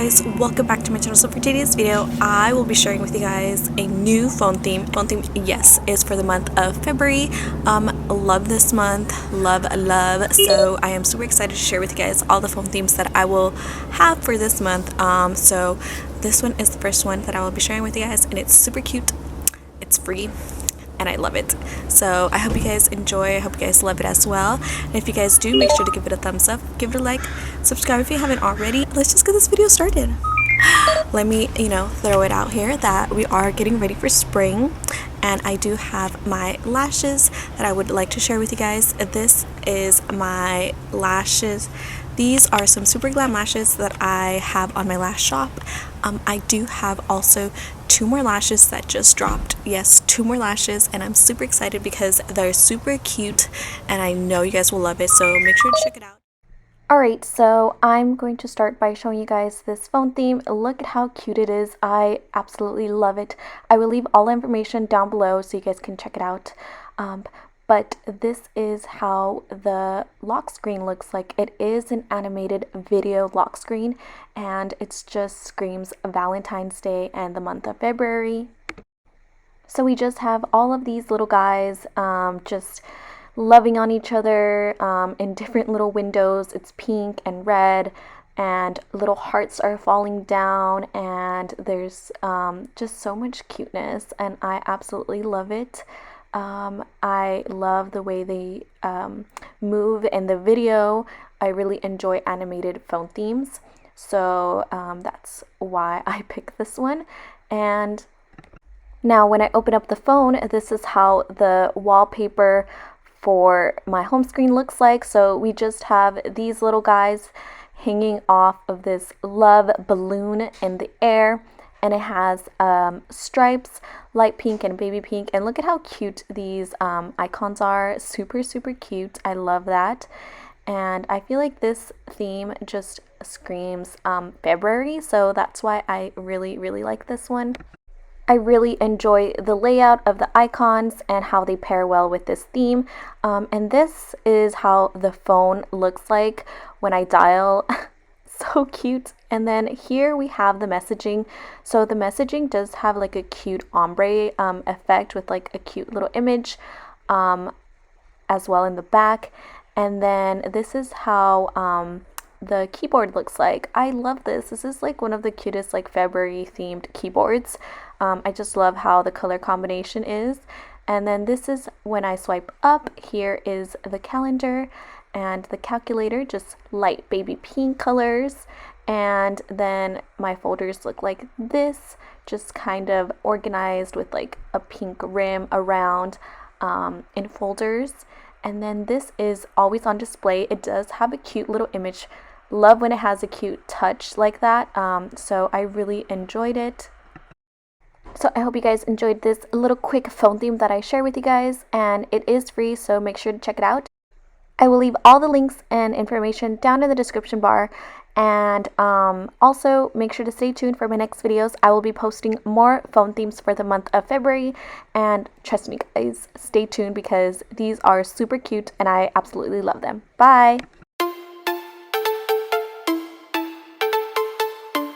guys, welcome back to my channel. So for today's video, I will be sharing with you guys a new phone theme. Yes, is for the month of February. Love this month, love. So I am super excited to share with you guys all the phone themes that I will have for this month. So this one is the first one that I will be sharing with you guys, and it's super cute. It's free, and I love it. So I hope you guys enjoy. I hope you guys love it as well. And if you guys do, make sure to give it a thumbs up, give it a like, subscribe if you haven't already. Let's just get this video started. Let me, throw it out here that we are getting ready for spring, and I do have my lashes that I would like to share with you guys. This is my lashes. These are some super glam lashes that I have on my lash shop. I do have also 2 more lashes that just dropped. Yes, 2 more lashes, and I'm super excited because they're super cute and I know you guys will love it, so make sure to check it out. Alright, so I'm going to start by showing you guys this phone theme. Look at how cute it is. I absolutely love it. I will leave all the information down below so you guys can check it out. But this is how the lock screen looks like. It is an animated video lock screen, and it just screams Valentine's Day and the month of February. So we just have all of these little guys just loving on each other in different little windows. It's pink and red, and little hearts are falling down, and there's just so much cuteness, and I absolutely love it. I love the way they move in the video. I really enjoy animated phone themes, so that's why I picked this one. And now when I open up the phone, this is how the wallpaper for my home screen looks like. So we just have these little guys hanging off of this love balloon in the air, and it has stripes, light pink and baby pink, and look at how cute these icons are. Super cute. I love that, and I feel like this theme just screams February, so that's why I really like this one. I really enjoy the layout of the icons and how they pair well with this theme, and this is how the phone looks like when I dial. So cute. And then here we have the messaging. So the messaging does have like a cute ombre effect with like a cute little image as well in the back. And then this is how the keyboard looks like. I love this. This is like one of the cutest like February themed keyboards. I just love how the color combination is. And then this is when I swipe up. Here is the calendar and the calculator, just light baby pink colors. And then my folders look like this, just kind of organized with like a pink rim around in folders. And then this is always on display. It does have a cute little image. Love when it has a cute touch like that. So I really enjoyed it. So I hope you guys enjoyed this little quick phone theme that I share with you guys, and it is free, so make sure to check it out. I will leave all the links and information down in the description bar, and also make sure to stay tuned for my next videos. I will be posting more phone themes for the month of February, and trust me guys, stay tuned because these are super cute and I absolutely love them. Bye!